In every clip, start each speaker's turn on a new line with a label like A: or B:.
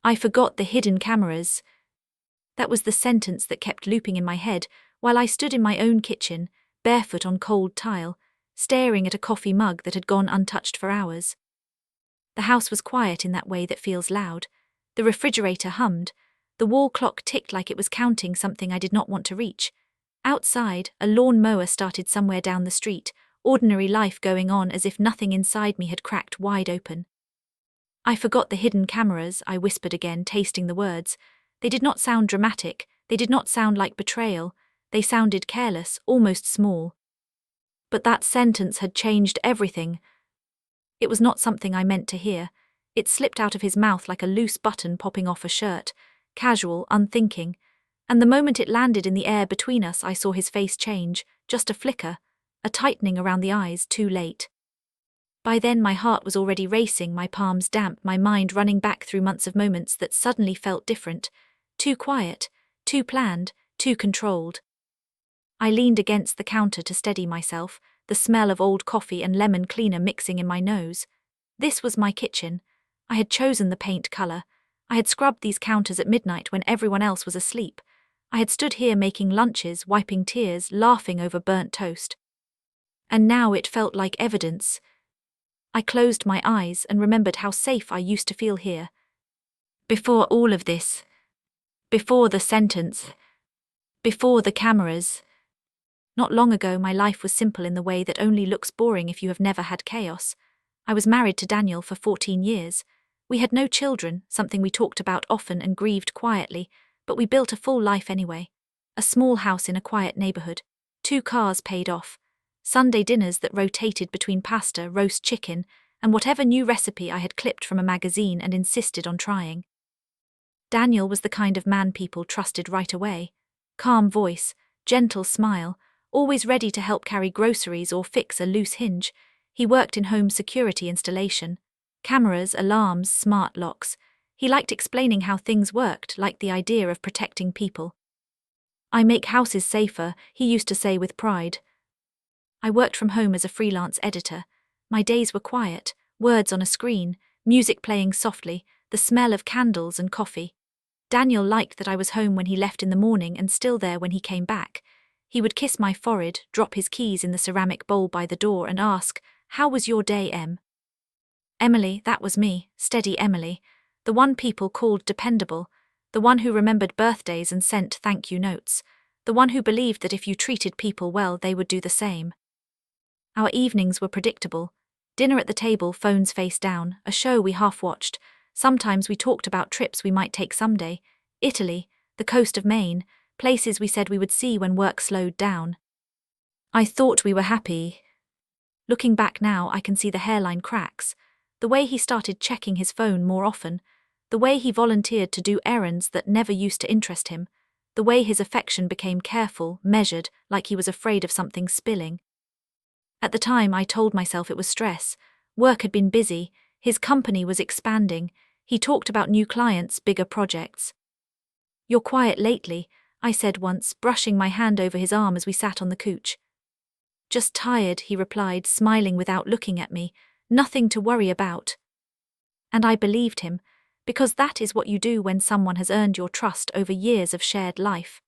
A: I forgot the hidden cameras. That was the sentence that kept looping in my head while I stood in my own kitchen, barefoot on cold tile, staring at a coffee mug that had gone untouched for hours. The house was quiet in that way that feels loud. The refrigerator hummed. The wall clock ticked like it was counting something I did not want to reach. Outside, a lawn mower started somewhere down the street, ordinary life going on as if nothing inside me had cracked wide open. I forgot the hidden cameras, I whispered again, tasting the words. They did not sound dramatic, they did not sound like betrayal, they sounded careless, almost small. But that sentence had changed everything. It was not something I meant to hear. It slipped out of his mouth like a loose button popping off a shirt, casual, unthinking, and the moment it landed in the air between us I saw his face change, just a flicker, a tightening around the eyes, too late. By then my heart was already racing, my palms damp, my mind running back through months of moments that suddenly felt different, too quiet, too planned, too controlled. I leaned against the counter to steady myself, the smell of old coffee and lemon cleaner mixing in my nose. This was my kitchen. I had chosen the paint color. I had scrubbed these counters at midnight when everyone else was asleep. I had stood here making lunches, wiping tears, laughing over burnt toast. And now it felt like evidence. I closed my eyes and remembered how safe I used to feel here. Before all of this. Before the sentence. Before the cameras. Not long ago my life was simple in the way that only looks boring if you have never had chaos. I was married to Daniel for 14 years. We had no children, something we talked about often and grieved quietly, but we built a full life anyway. A small house in a quiet neighborhood. 2 cars paid off. Sunday dinners that rotated between pasta, roast chicken, and whatever new recipe I had clipped from a magazine and insisted on trying. Daniel was the kind of man people trusted right away. Calm voice, gentle smile, always ready to help carry groceries or fix a loose hinge. He worked in home security installation. Cameras, alarms, smart locks. He liked explaining how things worked, liked the idea of protecting people. I make houses safer, he used to say with pride. I worked from home as a freelance editor. My days were quiet, words on a screen, music playing softly, the smell of candles and coffee. Daniel liked that I was home when he left in the morning and still there when he came back. He would kiss my forehead, drop his keys in the ceramic bowl by the door and ask, "How was your day, Em?" Emily, that was me, steady Emily, the one people called dependable, the one who remembered birthdays and sent thank you notes, the one who believed that if you treated people well they would do the same. Our evenings were predictable. Dinner at the table, phones face down, a show we half-watched. Sometimes we talked about trips we might take someday. Italy, the coast of Maine, places we said we would see when work slowed down. I thought we were happy. Looking back now, I can see the hairline cracks, the way he started checking his phone more often, the way he volunteered to do errands that never used to interest him, the way his affection became careful, measured, like he was afraid of something spilling. At the time, I told myself it was stress. Work had been busy, his company was expanding, he talked about new clients, bigger projects. "You're quiet lately," I said once, brushing my hand over his arm as we sat on the couch. "Just tired," he replied, smiling without looking at me. "Nothing to worry about." And I believed him, because that is what you do when someone has earned your trust over years of shared life.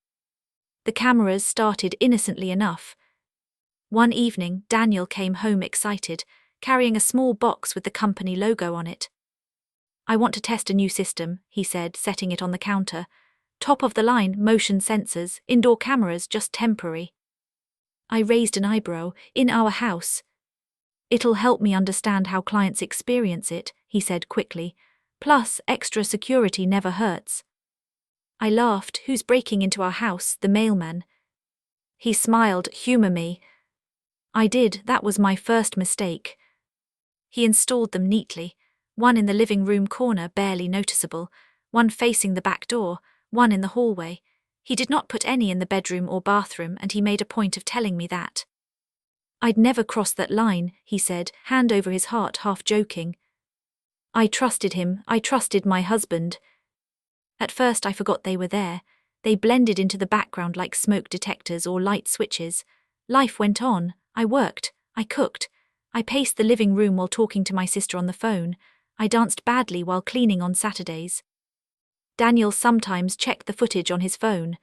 A: The cameras started innocently enough. One evening, Daniel came home excited, carrying a small box with the company logo on it. "I want to test a new system," he said, setting it on the counter. "Top of the line, motion sensors, indoor cameras, just temporary." I raised an eyebrow. "In our house?" "It'll help me understand how clients experience it," he said quickly. "Plus, extra security never hurts." I laughed. "Who's breaking into our house, the mailman?" He smiled. "Humor me." I did, that was my first mistake. He installed them neatly, one in the living room corner barely noticeable, one facing the back door, one in the hallway. He did not put any in the bedroom or bathroom, and he made a point of telling me that. "I'd never cross that line," he said, hand over his heart, half joking. I trusted him, I trusted my husband. At first I forgot they were there. They blended into the background like smoke detectors or light switches. Life went on. I worked, I cooked, I paced the living room while talking to my sister on the phone, I danced badly while cleaning on Saturdays. Daniel sometimes checked the footage on his phone.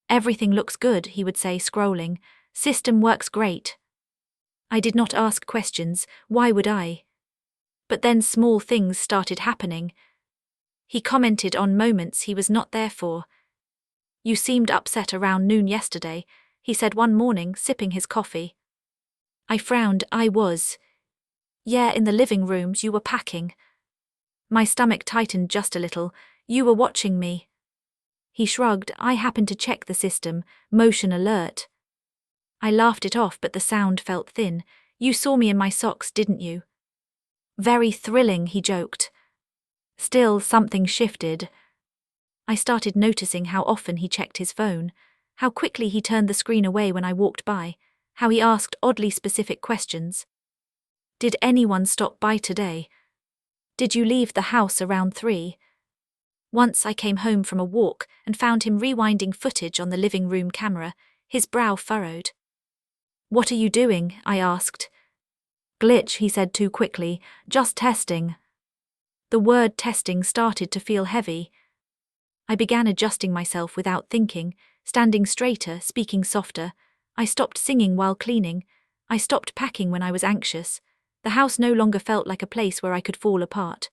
A: Everything looks good, he would say, scrolling. System works great. I did not ask questions, why would I? But then small things started happening. He commented on moments he was not there for. You seemed upset around noon yesterday, he said one morning, sipping his coffee. I frowned. I was. Yeah, in the living rooms you were packing. My stomach tightened just a little. You were watching me. He shrugged. I happened to check the system, motion alert. I laughed it off, but the sound felt thin. You saw me in my socks, didn't you? Very thrilling, he joked. Still, something shifted. I started noticing how often he checked his phone, how quickly he turned the screen away when I walked by, how he asked oddly specific questions. Did anyone stop by today? Did you leave the house around 3? Once I came home from a walk and found him rewinding footage on the living room camera, his brow furrowed. What are you doing? I asked. Glitch, he said too quickly. Just testing. The word testing started to feel heavy. I began adjusting myself without thinking, standing straighter, speaking softer. I stopped singing while cleaning. I stopped packing when I was anxious. The house no longer felt like a place where I could fall apart.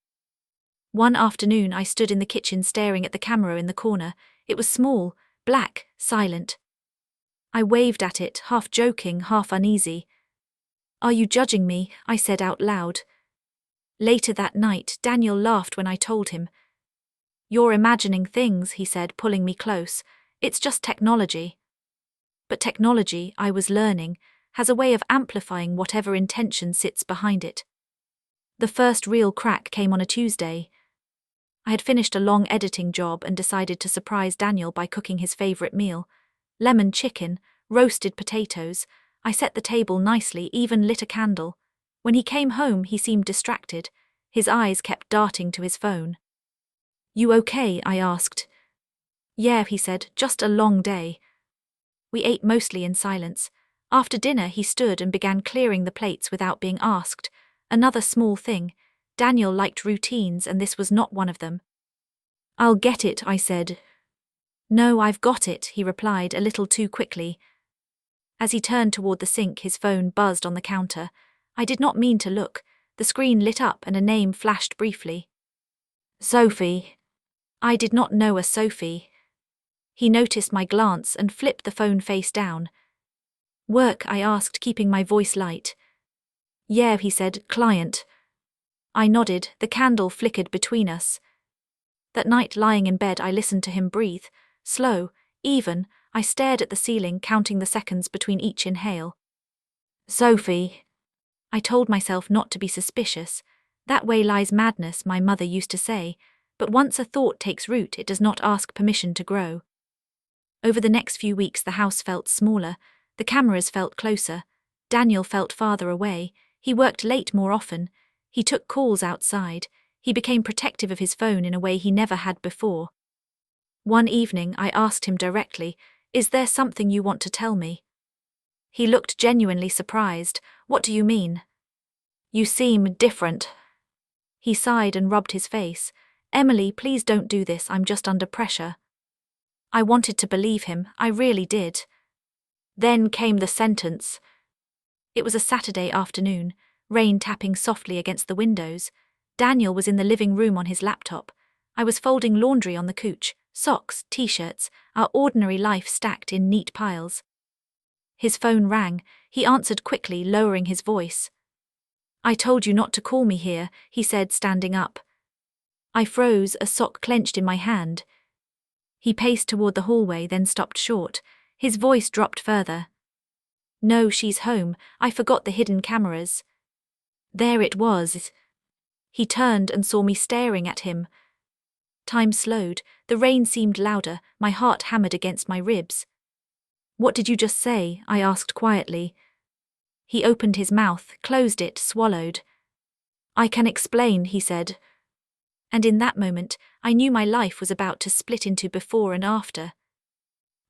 A: One afternoon I stood in the kitchen staring at the camera in the corner. It was small, black, silent. I waved at it, half joking, half uneasy. Are you judging me? I said out loud. Later that night, Daniel laughed when I told him. You're imagining things, he said, pulling me close. It's just technology. But technology, I was learning, has a way of amplifying whatever intention sits behind it. The first real crack came on a Tuesday. I had finished a long editing job and decided to surprise Daniel by cooking his favorite meal. Lemon chicken, roasted potatoes. I set the table nicely, even lit a candle. When he came home, he seemed distracted. His eyes kept darting to his phone. You okay? I asked. Yeah, he said, just a long day. We ate mostly in silence. After dinner, he stood and began clearing the plates without being asked. Another small thing. Daniel liked routines, and this was not one of them. I'll get it, I said. No, I've got it, he replied a little too quickly. As he turned toward the sink, his phone buzzed on the counter. I did not mean to look. The screen lit up and a name flashed briefly. Sophie. I did not know a Sophie. He noticed my glance and flipped the phone face down. Work? I asked, keeping my voice light. Yeah, he said, client. I nodded. The candle flickered between us. That night, lying in bed, I listened to him breathe. Slow, even. I stared at the ceiling, counting the seconds between each inhale. Sophie. I told myself not to be suspicious. That way lies madness, my mother used to say. But once a thought takes root, it does not ask permission to grow. Over the next few weeks, the house felt smaller. The cameras felt closer. Daniel felt farther away. He worked late more often. He took calls outside. He became protective of his phone in a way he never had before. One evening, I asked him directly, Is there something you want to tell me? He looked genuinely surprised. What do you mean? You seem different. He sighed and rubbed his face. Emily, please don't do this, I'm just under pressure. I wanted to believe him, I really did. Then came the sentence. It was a Saturday afternoon, rain tapping softly against the windows. Daniel was in the living room on his laptop. I was folding laundry on the couch, socks, t-shirts, our ordinary life stacked in neat piles. His phone rang. He answered quickly, lowering his voice. I told you not to call me here, he said, standing up. I froze, a sock clenched in my hand. He paced toward the hallway, then stopped short. His voice dropped further. No, she's home. I forgot the hidden cameras. There it was. He turned and saw me staring at him. Time slowed. The rain seemed louder. My heart hammered against my ribs. What did you just say? I asked quietly. He opened his mouth, closed it, swallowed. I can explain, he said. And in that moment, I knew my life was about to split into before and after.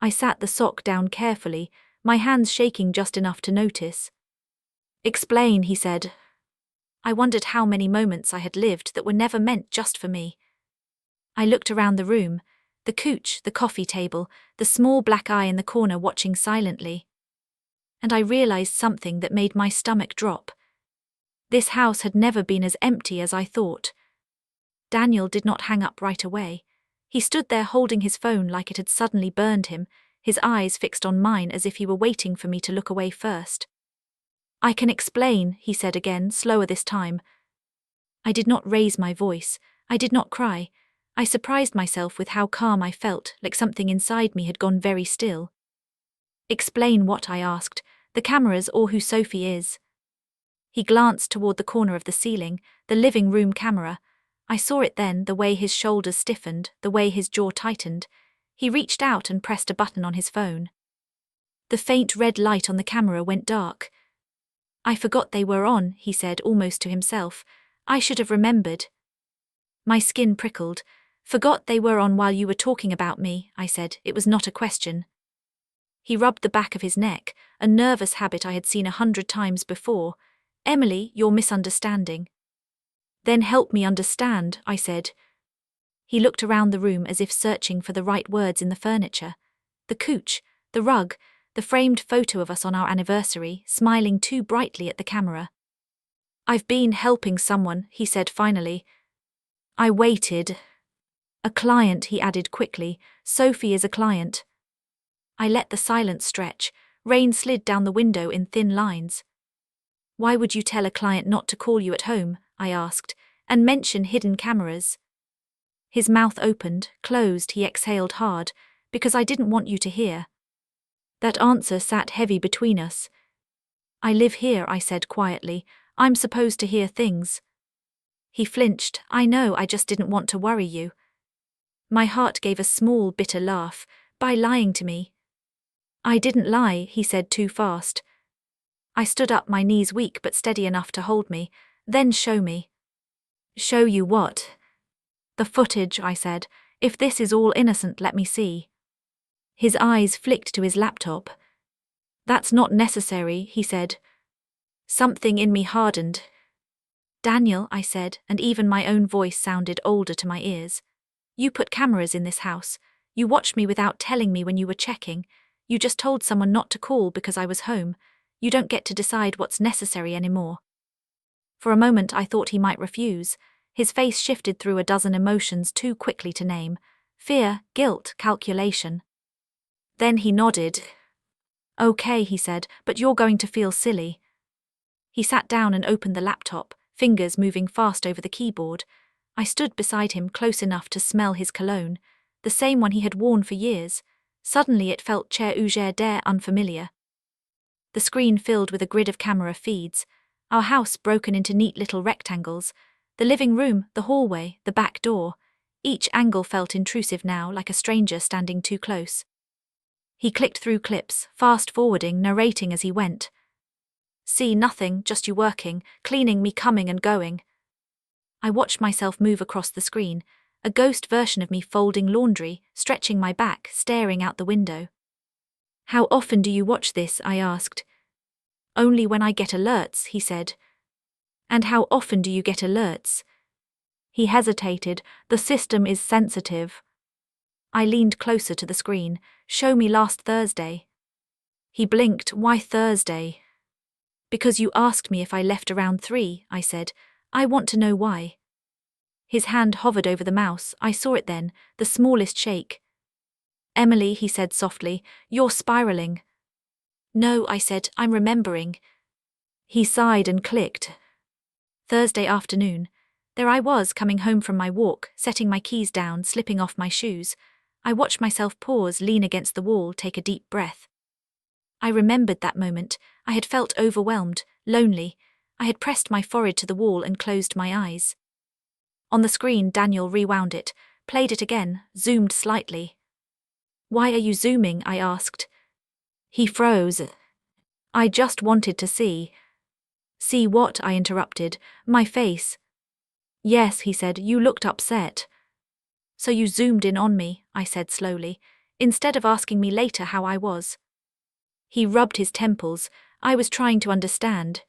A: I sat the sock down carefully, my hands shaking just enough to notice. Explain, he said. I wondered how many moments I had lived that were never meant just for me. I looked around the room, the couch, the coffee table, the small black eye in the corner watching silently. And I realized something that made my stomach drop. This house had never been as empty as I thought. Daniel did not hang up right away. He stood there holding his phone like it had suddenly burned him, his eyes fixed on mine as if he were waiting for me to look away first. "I can explain," he said again, slower this time. I did not raise my voice. I did not cry. I surprised myself with how calm I felt, like something inside me had gone very still. "Explain what?" I asked. "The cameras or who Sophie is?" He glanced toward the corner of the ceiling, the living room camera. I saw it then, the way his shoulders stiffened, the way his jaw tightened. He reached out and pressed a button on his phone. The faint red light on the camera went dark. "I forgot they were on," he said almost to himself. "I should have remembered." My skin prickled. "Forgot they were on while you were talking about me," I said. It was not a question. He rubbed the back of his neck, a nervous habit I had seen 100 times before. "Emily, you're misunderstanding." "Then help me understand," I said. He looked around the room as if searching for the right words in the furniture. The couch, the rug, the framed photo of us on our anniversary, smiling too brightly at the camera. "I've been helping someone," he said finally. I waited. "A client," he added quickly. "Sophie is a client." I let the silence stretch. Rain slid down the window in thin lines. "Why would you tell a client not to call you at home?" I asked, "and mention hidden cameras?" His mouth opened, closed, he exhaled hard. "Because I didn't want you to hear." That answer sat heavy between us. "I live here," I said quietly. "I'm supposed to hear things." He flinched. "I know, I just didn't want to worry you." My heart gave a small, bitter laugh. "By lying to me." "I didn't lie," he said too fast. I stood up, my knees weak but steady enough to hold me. "Then show me." "Show you what?" "The footage," I said. "If this is all innocent, let me see." His eyes flicked to his laptop. "That's not necessary," he said. Something in me hardened. "Daniel," I said, and even my own voice sounded older to my ears. "You put cameras in this house. You watched me without telling me when you were checking. You just told someone not to call because I was home. You don't get to decide what's necessary anymore." For a moment I thought he might refuse. His face shifted through a dozen emotions too quickly to name. Fear, guilt, calculation. Then he nodded. "Okay," he said, "but you're going to feel silly." He sat down and opened the laptop, fingers moving fast over the keyboard. I stood beside him close enough to smell his cologne, the same one he had worn for years. Suddenly it felt cher ougère d'air unfamiliar. The screen filled with a grid of camera feeds, our house broken into neat little rectangles, the living room, the hallway, the back door. Each angle felt intrusive now, like a stranger standing too close. He clicked through clips, fast-forwarding, narrating as he went. "See, nothing, just you working, cleaning, me coming and going." I watched myself move across the screen, a ghost version of me folding laundry, stretching my back, staring out the window. "How often do you watch this?" I asked. "Only when I get alerts," he said. "And how often do you get alerts?" He hesitated. "The system is sensitive." I leaned closer to the screen. "Show me last Thursday." He blinked. "Why Thursday?" "Because you asked me if I left around 3, I said. "I want to know why." His hand hovered over the mouse. I saw it then, the smallest shake. "Emily," he said softly, "you're spiraling." "No," I said, "I'm remembering." He sighed and clicked. Thursday afternoon. There I was, coming home from my walk, setting my keys down, slipping off my shoes. I watched myself pause, lean against the wall, take a deep breath. I remembered that moment. I had felt overwhelmed, lonely. I had pressed my forehead to the wall and closed my eyes. On the screen, Daniel rewound it, played it again, zoomed slightly. "Why are you zooming?" I asked. He froze. "I just wanted to see." "See what?" I interrupted. "My face." "Yes," he said, "you looked upset." "So you zoomed in on me," I said slowly, "instead of asking me later how I was." He rubbed his temples. I was trying to understand.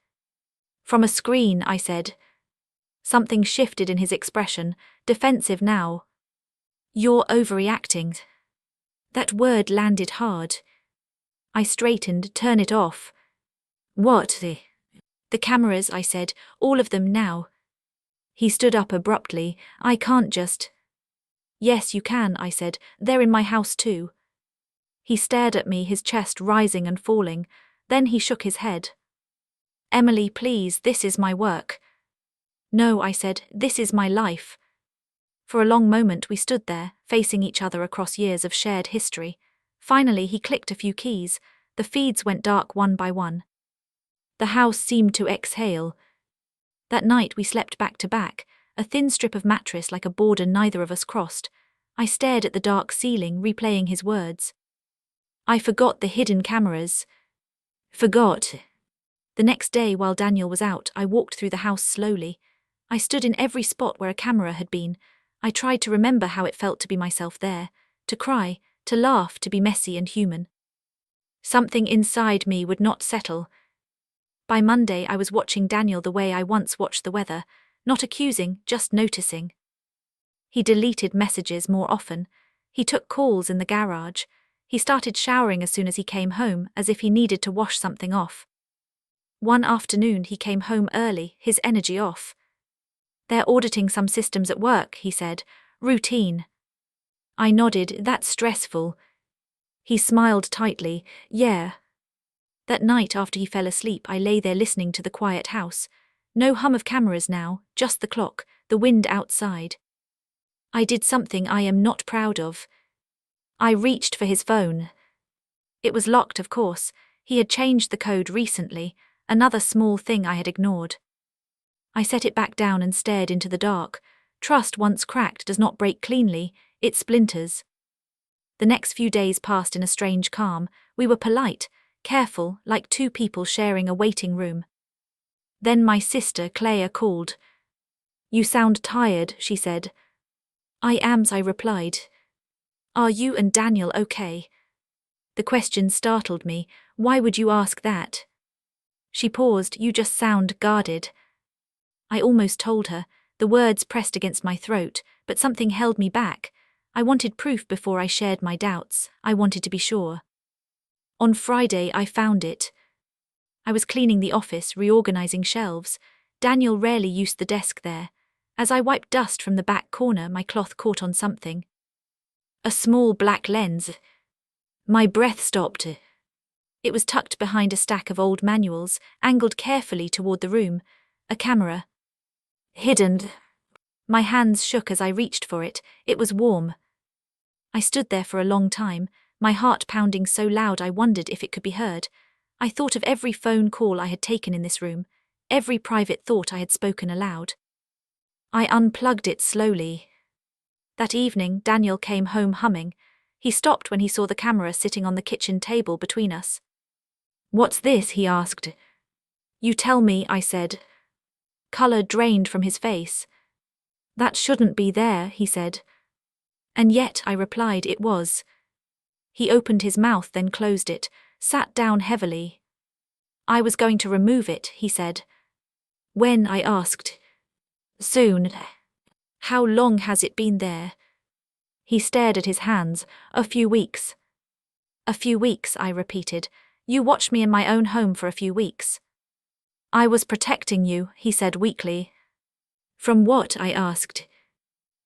A: "From a screen," I said. Something shifted in his expression, defensive now. You're overreacting. That word landed hard. I straightened. Turn it off. What? The cameras, I said, all of them now. He stood up abruptly. I can't just. Yes, you can, I said. They're in my house too. He stared at me, his chest rising and falling. Then he shook his head. Emily, please, this is my work. No, I said, this is my life. For a long moment we stood there, facing each other across years of shared history. Finally he clicked a few keys. The feeds went dark one by one. The house seemed to exhale. That night we slept back to back, a thin strip of mattress like a border neither of us crossed. I stared at the dark ceiling, replaying his words. I forgot the hidden cameras. Forgot. The next day, while Daniel was out, I walked through the house slowly. I stood in every spot where a camera had been. I tried to remember how it felt to be myself there, to cry, to laugh, to be messy and human. Something inside me would not settle. By Monday I was watching Daniel the way I once watched the weather, not accusing, just noticing. He deleted messages more often. He took calls in the garage. He started showering as soon as he came home, as if he needed to wash something off. One afternoon he came home early, his energy off. They're auditing some systems at work, he said. Routine. I nodded. That's stressful. He smiled tightly. Yeah. That night after he fell asleep, I lay there listening to the quiet house. No hum of cameras now, just the clock, the wind outside. I did something I am not proud of. I reached for his phone. It was locked, of course. He had changed the code recently, another small thing I had ignored. I set it back down and stared into the dark. Trust once cracked does not break cleanly, it splinters. The next few days passed in a strange calm. We were polite, careful, like two people sharing a waiting room. Then my sister Clara called. You sound tired, she said. I am, I replied. Are you and Daniel okay? The question startled me. Why would you ask that? She paused. You just sound guarded. I almost told her. The words pressed against my throat, but something held me back. I wanted proof before I shared my doubts. I wanted to be sure. On Friday I found it. I was cleaning the office, reorganizing shelves. Daniel rarely used the desk there. As I wiped dust from the back corner, my cloth caught on something. A small black lens. My breath stopped. It was tucked behind a stack of old manuals, angled carefully toward the room. A camera. Hidden. My hands shook as I reached for it. It was warm. I stood there for a long time, my heart pounding so loud I wondered if it could be heard. I thought of every phone call I had taken in this room, every private thought I had spoken aloud. I unplugged it slowly. That evening, Daniel came home humming. He stopped when he saw the camera sitting on the kitchen table between us. What's this? He asked. You tell me, I said. Colour drained from his face. That shouldn't be there, he said. And yet, I replied, it was. He opened his mouth, then closed it, sat down heavily. I was going to remove it, he said. When? I asked. Soon. How long has it been there? He stared at his hands. A few weeks. A few weeks, I repeated. You watched me in my own home for a few weeks. I was protecting you, he said weakly. From what? I asked.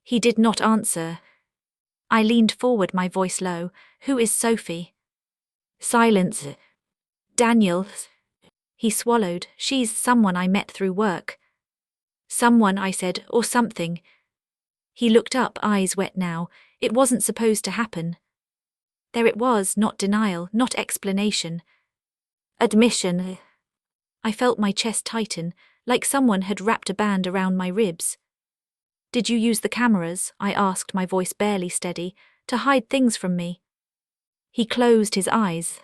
A: He did not answer. I leaned forward, my voice low. Who is Sophie? Silence. Daniel. He swallowed. She's someone I met through work. Someone, I said, or something. He looked up, eyes wet now. It wasn't supposed to happen. There it was, not denial, not explanation. Admission. I felt my chest tighten, like someone had wrapped a band around my ribs. Did you use the cameras, I asked, my voice barely steady, to hide things from me? He closed his eyes.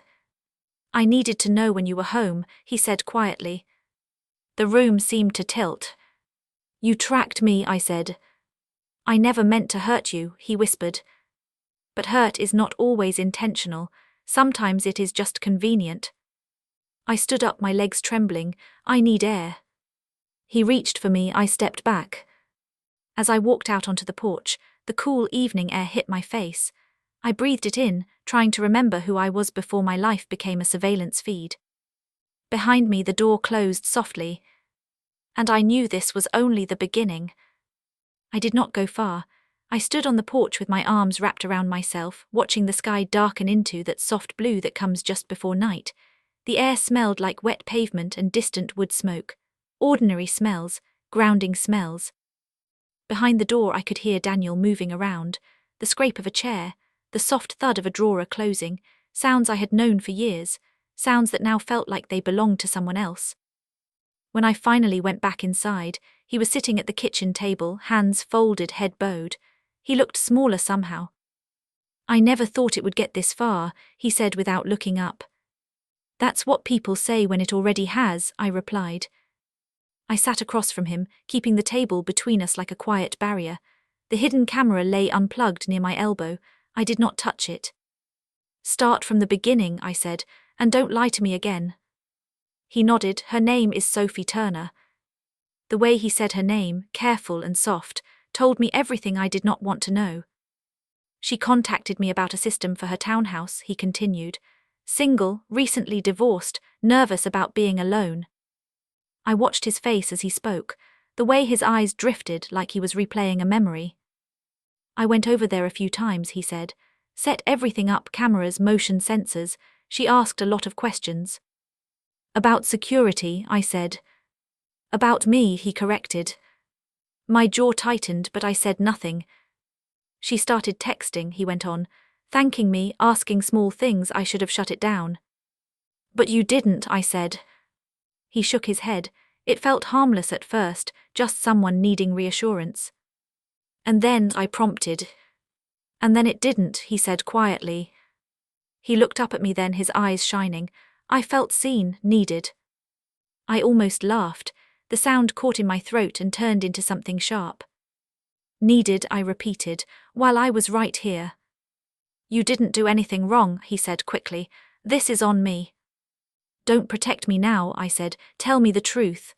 A: I needed to know when you were home, he said quietly. The room seemed to tilt. You tracked me, I said. I never meant to hurt you, he whispered. But hurt is not always intentional. Sometimes it is just convenient. I stood up, my legs trembling. I need air. He reached for me, I stepped back. As I walked out onto the porch, The cool evening air hit my face. I breathed it in, trying to remember who I was before my life became a surveillance feed. Behind me the door closed softly, and I knew this was only the beginning. I did not go far. I stood on the porch with my arms wrapped around myself, watching the sky darken into that soft blue that comes just before night. The air smelled like wet pavement and distant wood smoke. Ordinary smells, grounding smells. Behind the door I could hear Daniel moving around, the scrape of a chair, the soft thud of a drawer closing, sounds I had known for years, sounds that now felt like they belonged to someone else. When I finally went back inside, he was sitting at the kitchen table, hands folded, head bowed. He looked smaller somehow. "I never thought it would get this far," he said without looking up. "That's what people say when it already has," I replied. I sat across from him, keeping the table between us like a quiet barrier. The hidden camera lay unplugged near my elbow. I did not touch it. "Start from the beginning," I said, "and don't lie to me again." He nodded. "Her name is Sophie Turner." The way he said her name, careful and soft, told me everything I did not want to know. "She contacted me about a system for her townhouse," he continued. "Single, recently divorced, nervous about being alone." I watched his face as he spoke, the way his eyes drifted like he was replaying a memory. "I went over there a few times," he said. "Set everything up, cameras, motion sensors. She asked a lot of questions." "About security," I said. "About me," he corrected. My jaw tightened, but I said nothing. "She started texting," he went on, "thanking me, asking small things. I should have shut it down." "But you didn't," I said. He shook his head. It felt harmless at first, just someone needing reassurance. "And then," I prompted. "And then it didn't," he said quietly. He looked up at me then, his eyes shining. I felt seen, needed. I almost laughed. The sound caught in my throat and turned into something sharp. "Needed," I repeated, "while I was right here." "You didn't do anything wrong," he said quickly. "This is on me." "Don't protect me now," I said. "Tell me the truth."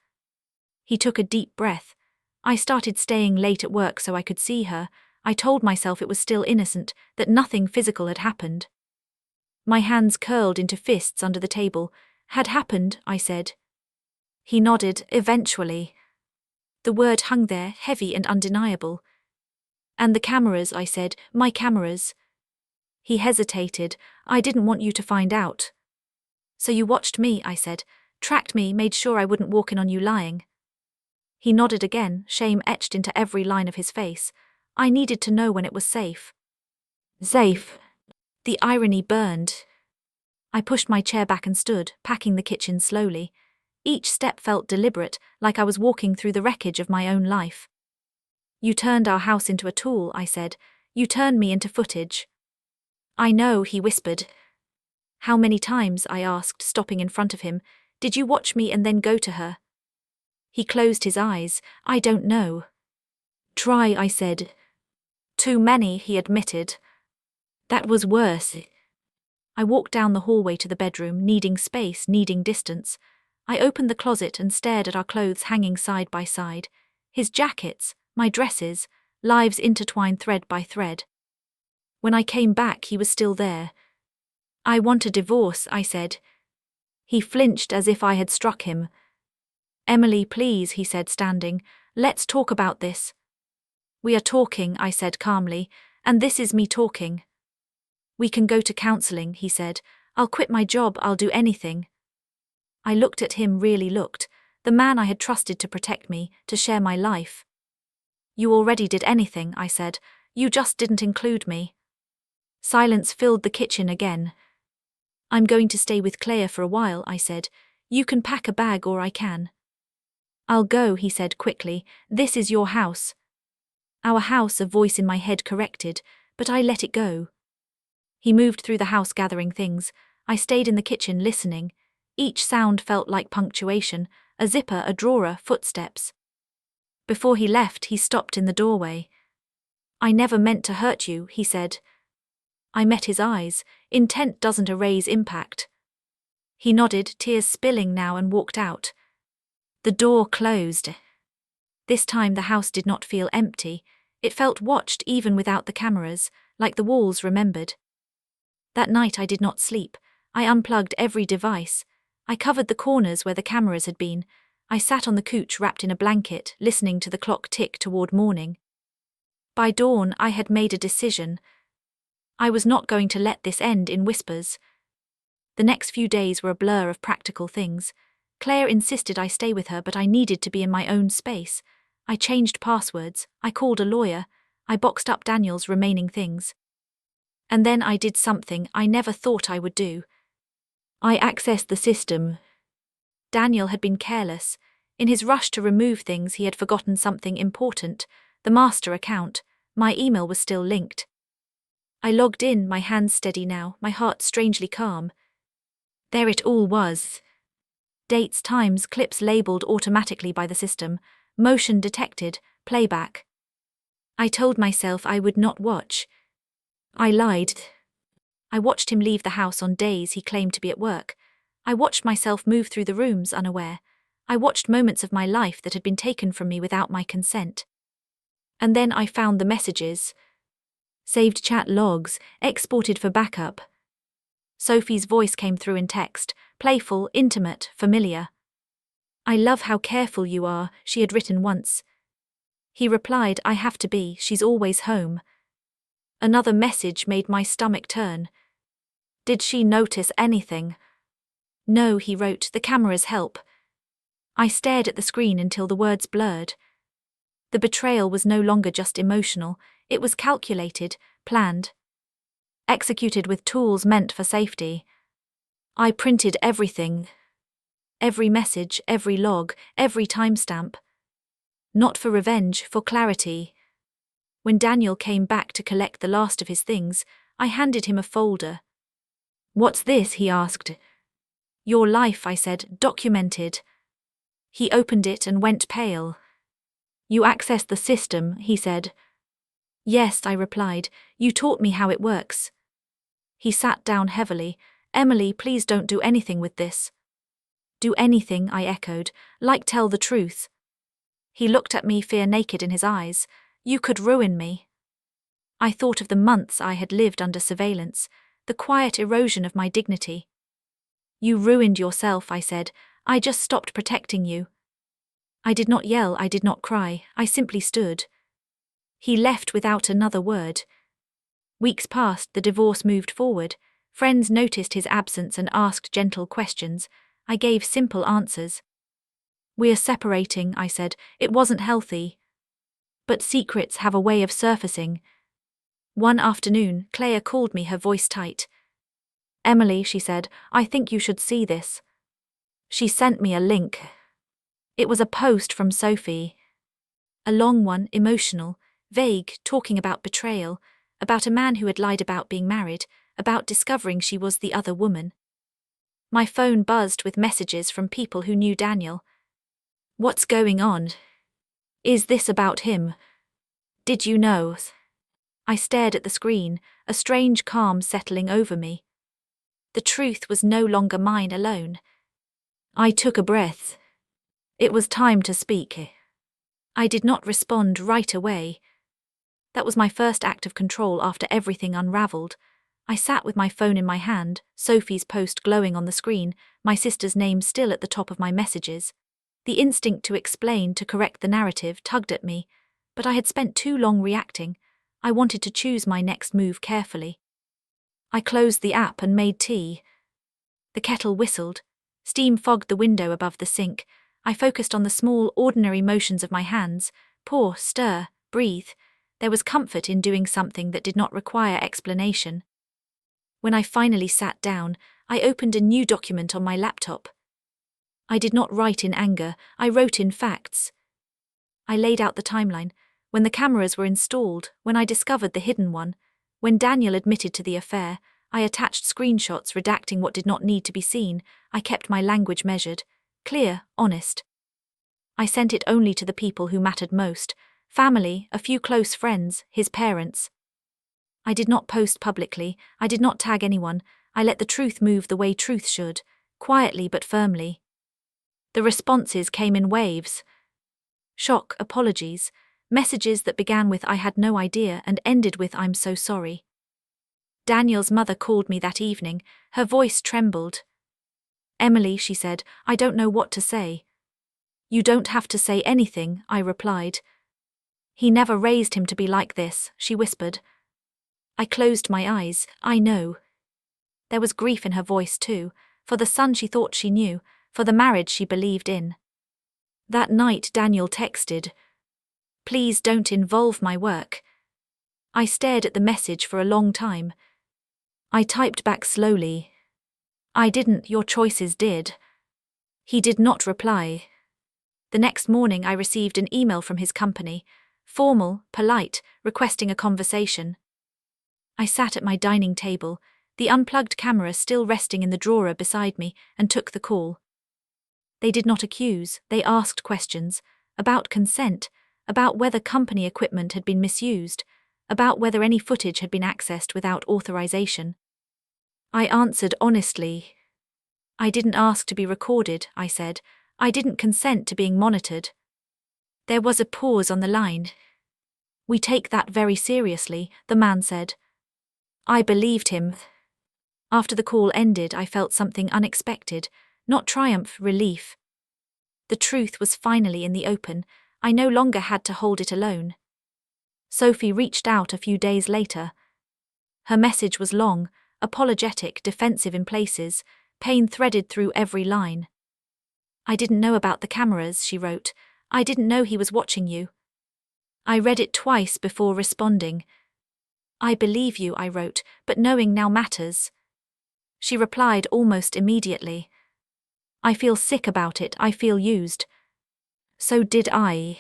A: He took a deep breath. "I started staying late at work so I could see her. I told myself it was still innocent, that nothing physical had happened." My hands curled into fists under the table. "Had happened," I said. He nodded. "Eventually." The word hung there, heavy and undeniable. "And the cameras," I said. "My cameras." He hesitated. "I didn't want you to find out." "So you watched me," I said. "Tracked me, made sure I wouldn't walk in on you lying." He nodded again, shame etched into every line of his face. "I needed to know when it was safe." Safe. The irony burned. I pushed my chair back and stood, packing the kitchen slowly. Each step felt deliberate, like I was walking through the wreckage of my own life. "You turned our house into a tool," I said. "You turned me into footage." "I know," he whispered. "How many times?" I asked, stopping in front of him. "Did you watch me and then go to her?" He closed his eyes. "I don't know." "Try," I said. "Too many," he admitted. That was worse. I walked down the hallway to the bedroom, needing space, needing distance. I opened the closet and stared at our clothes hanging side by side. His jackets, my dresses, lives intertwined thread by thread. When I came back, he was still there. "I want a divorce," I said. He flinched as if I had struck him. "Emily, please," he said, standing. "Let's talk about this." "We are talking," I said calmly, "and this is me talking." "We can go to counseling," he said. "I'll quit my job, I'll do anything." I looked at him, really looked, the man I had trusted to protect me, to share my life. "You already did anything," I said. "You just didn't include me." Silence filled the kitchen again. "I'm going to stay with Claire for a while," I said. "You can pack a bag or I can." "I'll go," he said quickly. "This is your house." "Our house," a voice in my head corrected, but I let it go. He moved through the house gathering things. I stayed in the kitchen listening. Each sound felt like punctuation, a zipper, a drawer, footsteps. Before he left, he stopped in the doorway. "I never meant to hurt you," he said. I met his eyes. Intent doesn't erase impact. He nodded, tears spilling now, and walked out. The door closed. This time the house did not feel empty. It felt watched even without the cameras, like the walls remembered. That night I did not sleep. I unplugged every device. I covered the corners where the cameras had been. I sat on the couch wrapped in a blanket, listening to the clock tick toward morning. By dawn, I had made a decision. I was not going to let this end in whispers. The next few days were a blur of practical things. Claire insisted I stay with her, but I needed to be in my own space. I changed passwords, I called a lawyer, I boxed up Daniel's remaining things. And then I did something I never thought I would do. I accessed the system. Daniel had been careless. In his rush to remove things, he had forgotten something important, the master account. My email was still linked. I logged in, my hands steady now, my heart strangely calm. There it all was. Dates, times, clips labeled automatically by the system, motion detected, playback. I told myself I would not watch. I lied. I watched him leave the house on days he claimed to be at work. I watched myself move through the rooms unaware. I watched moments of my life that had been taken from me without my consent. And then I found the messages. Saved chat logs, exported for backup. Sophie's voice came through in text, playful, intimate, familiar. I love how careful you are, she had written once. He replied, I have to be, she's always home. Another message made my stomach turn. Did she notice anything? No, he wrote, the cameras help. I stared at the screen until the words blurred. The betrayal was no longer just emotional, it was calculated, planned. Executed with tools meant for safety. I printed everything. Every message, every log, every timestamp. Not for revenge, for clarity. When Daniel came back to collect the last of his things, I handed him a folder. What's this? He asked. Your life, I said, documented. He opened it and went pale. You accessed the system, he said. Yes, I replied, you taught me how it works. He sat down heavily. Emily, please don't do anything with this. Do anything, I echoed, like tell the truth. He looked at me, fear naked in his eyes. You could ruin me. I thought of the months I had lived under surveillance, the quiet erosion of my dignity. You ruined yourself, I said. I just stopped protecting you. I did not yell, I did not cry, I simply stood. He left without another word. Weeks passed, the divorce moved forward. Friends noticed his absence and asked gentle questions. I gave simple answers. We're separating, I said. It wasn't healthy. But secrets have a way of surfacing. One afternoon, Claire called me, her voice tight. Emily, she said, I think you should see this. She sent me a link. It was a post from Sophie. A long one, emotional, vague, talking about betrayal, about a man who had lied about being married, about discovering she was the other woman. My phone buzzed with messages from people who knew Daniel. What's going on? Is this about him? Did you know? I stared at the screen, a strange calm settling over me. The truth was no longer mine alone. I took a breath. It was time to speak. I did not respond right away. That was my first act of control after everything unraveled. I sat with my phone in my hand, Sophie's post glowing on the screen, my sister's name still at the top of my messages. The instinct to explain, to correct the narrative, tugged at me, but I had spent too long reacting. I wanted to choose my next move carefully. I closed the app and made tea. The kettle whistled. Steam fogged the window above the sink. I focused on the small, ordinary motions of my hands. Pour, stir, breathe. There was comfort in doing something that did not require explanation. When I finally sat down, I opened a new document on my laptop. I did not write in anger, I wrote in facts. I laid out the timeline, when the cameras were installed, when I discovered the hidden one, when Daniel admitted to the affair. I attached screenshots redacting what did not need to be seen. I kept my language measured, clear, honest. I sent it only to the people who mattered most, family, a few close friends, his parents. I did not post publicly, I did not tag anyone, I let the truth move the way truth should, quietly but firmly. The responses came in waves. Shock, apologies, Messages that began with "I had no idea" and ended with "I'm so sorry." Daniel's mother called me that evening. Her voice trembled. "Emily," she said, "I don't know what to say." "You don't have to say anything," I replied. "He never raised him to be like this," she whispered. I closed my eyes. "I know." There was grief in her voice too, for the son she thought she knew, for the marriage she believed in. That night Daniel texted, "Please don't involve my work." I stared at the message for a long time. I typed back slowly, "I didn't, your choices did." He did not reply. The next morning I received an email from his company, formal, polite, requesting a conversation. I sat at my dining table, the unplugged camera still resting in the drawer beside me, and took the call. They did not accuse, they asked questions, about consent, about whether company equipment had been misused, about whether any footage had been accessed without authorization. I answered honestly. "I didn't ask to be recorded," I said. "I didn't consent to being monitored." There was a pause on the line. "We take that very seriously," the man said. I believed him. After the call ended, I felt something unexpected, not triumph, relief. The truth was finally in the open. I no longer had to hold it alone. Sophie reached out a few days later. Her message was long, apologetic, defensive in places, pain threaded through every line. "I didn't know about the cameras," she wrote. "I didn't know he was watching you." I read it twice before responding. "I believe you," I wrote, "but knowing now matters." She replied almost immediately. "I feel sick about it, I feel used." So did I.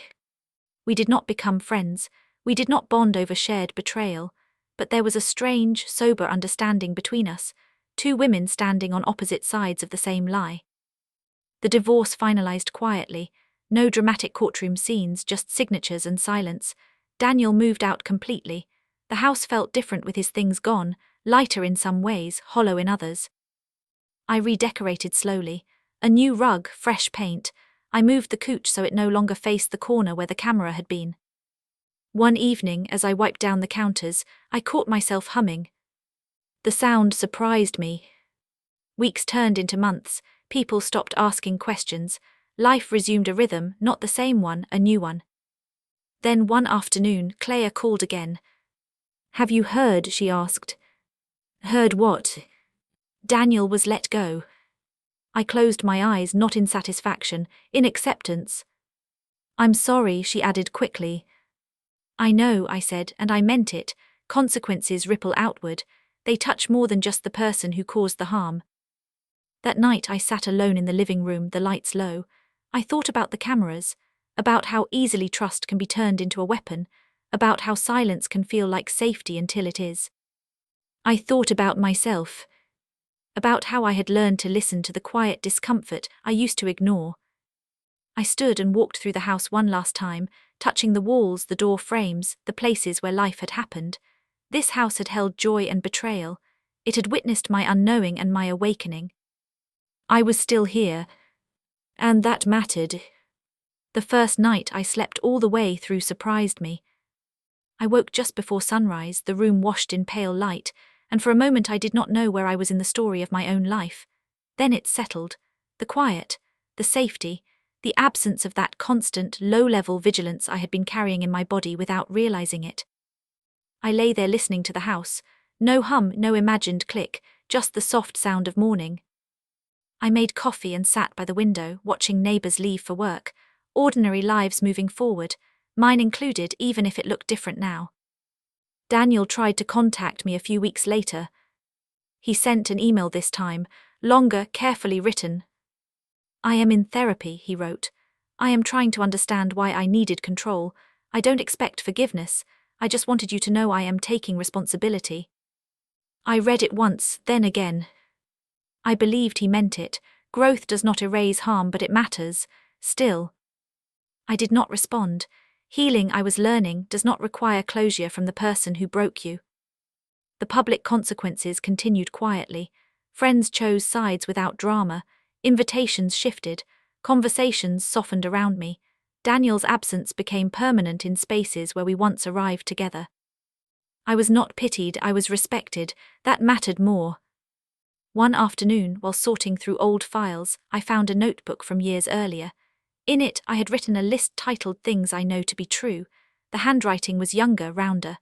A: We did not become friends, we did not bond over shared betrayal, but there was a strange, sober understanding between us, two women standing on opposite sides of the same lie. The divorce finalized quietly, no dramatic courtroom scenes, just signatures and silence. Daniel moved out completely. The house felt different with his things gone, lighter in some ways, hollow in others. I redecorated slowly. A new rug, fresh paint. I moved the couch so it no longer faced the corner where the camera had been. One evening, as I wiped down the counters, I caught myself humming. The sound surprised me. Weeks turned into months, people stopped asking questions, life resumed a rhythm, not the same one, a new one. Then one afternoon, Clara called again. "Have you heard?" she asked. "Heard what?" "Daniel was let go." I closed my eyes, not in satisfaction, in acceptance. "I'm sorry," she added quickly. "I know," I said, and I meant it. Consequences ripple outward. They touch more than just the person who caused the harm. That night I sat alone in the living room, the lights low. I thought about the cameras, about how easily trust can be turned into a weapon, about how silence can feel like safety until it is. I thought about myself, about how I had learned to listen to the quiet discomfort I used to ignore. I stood and walked through the house one last time, touching the walls, the door frames, the places where life had happened. This house had held joy and betrayal. It had witnessed my unknowing and my awakening. I was still here, and that mattered. The first night I slept all the way through surprised me. I woke just before sunrise, the room washed in pale light, and for a moment I did not know where I was in the story of my own life. Then it settled. The quiet, the safety, the absence of that constant, low-level vigilance I had been carrying in my body without realizing it. I lay there listening to the house. No hum, no imagined click, just the soft sound of morning. I made coffee and sat by the window, watching neighbors leave for work, ordinary lives moving forward, mine included, even if it looked different now. Daniel tried to contact me a few weeks later. He sent an email this time, longer, carefully written. "I am in therapy," he wrote. "I am trying to understand why I needed control. I don't expect forgiveness. I just wanted you to know I am taking responsibility." I read it once, then again. I believed he meant it. Growth does not erase harm, but it matters. Still. I did not respond. Healing, I was learning, does not require closure from the person who broke you. The public consequences continued quietly. Friends chose sides without drama. Invitations shifted. Conversations softened around me. Daniel's absence became permanent in spaces where we once arrived together. I was not pitied, I was respected. That mattered more. One afternoon, while sorting through old files, I found a notebook from years earlier. In it, I had written a list titled Things I Know to Be True. The handwriting was younger, rounder.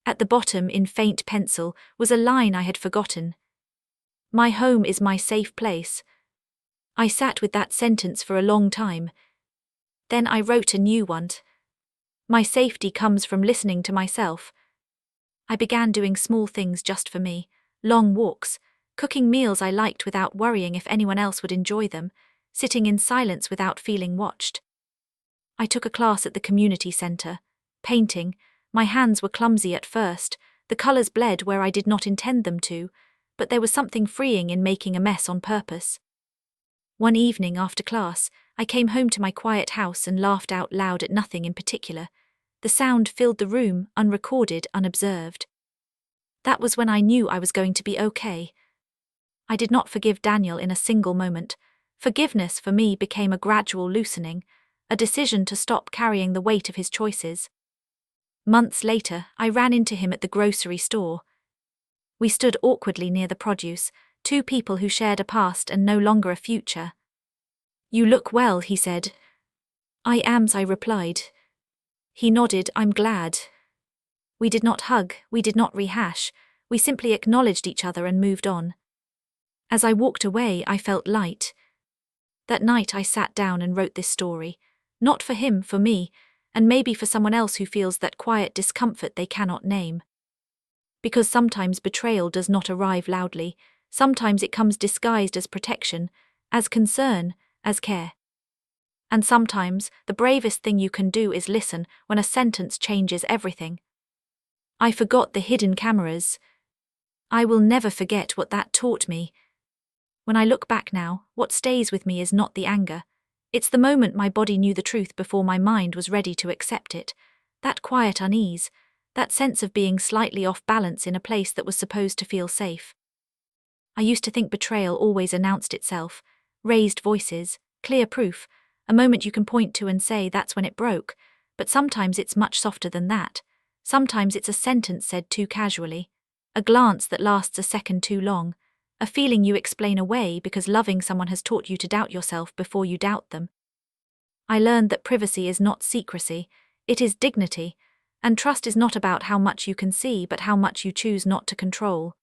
A: At the bottom, in faint pencil, was a line I had forgotten. My home is my safe place. I sat with that sentence for a long time. Then I wrote a new one. My safety comes from listening to myself. I began doing small things just for me, long walks, cooking meals I liked without worrying if anyone else would enjoy them, sitting in silence without feeling watched. I took a class at the community center, painting. My hands were clumsy at first, the colors bled where I did not intend them to, but there was something freeing in making a mess on purpose. One evening after class, I came home to my quiet house and laughed out loud at nothing in particular. The sound filled the room, unrecorded, unobserved. That was when I knew I was going to be okay. I did not forgive Daniel in a single moment. Forgiveness for me became a gradual loosening, a decision to stop carrying the weight of his choices. Months later, I ran into him at the grocery store. We stood awkwardly near the produce, two people who shared a past and no longer a future. "You look well," he said. "I am," I replied. He nodded, "I'm glad." We did not hug, we did not rehash, we simply acknowledged each other and moved on. As I walked away, I felt light. That night I sat down and wrote this story, not for him, for me, and maybe for someone else who feels that quiet discomfort they cannot name. Because sometimes betrayal does not arrive loudly, sometimes it comes disguised as protection, as concern, as care. And sometimes the bravest thing you can do is listen when a sentence changes everything. I forgot the hidden cameras. I will never forget what that taught me. When I look back now, what stays with me is not the anger. It's the moment my body knew the truth before my mind was ready to accept it. That quiet unease, that sense of being slightly off balance in a place that was supposed to feel safe. I used to think betrayal always announced itself, raised voices, clear proof, a moment you can point to and say that's when it broke, but sometimes it's much softer than that. Sometimes it's a sentence said too casually, a glance that lasts a second too long, a feeling you explain away because loving someone has taught you to doubt yourself before you doubt them. I learned that privacy is not secrecy, it is dignity, and trust is not about how much you can see but how much you choose not to control.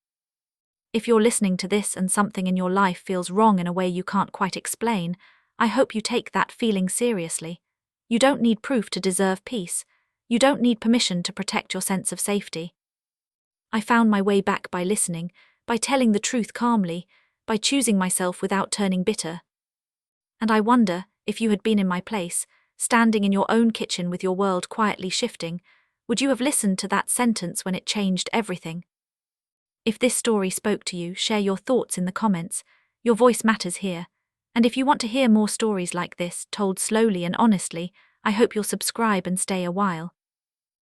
A: If you're listening to this and something in your life feels wrong in a way you can't quite explain, I hope you take that feeling seriously. You don't need proof to deserve peace. You don't need permission to protect your sense of safety. I found my way back by listening, by telling the truth calmly, by choosing myself without turning bitter. And I wonder, if you had been in my place, standing in your own kitchen with your world quietly shifting, would you have listened to that sentence when it changed everything? If this story spoke to you, share your thoughts in the comments. Your voice matters here. And if you want to hear more stories like this, told slowly and honestly, I hope you'll subscribe and stay a while.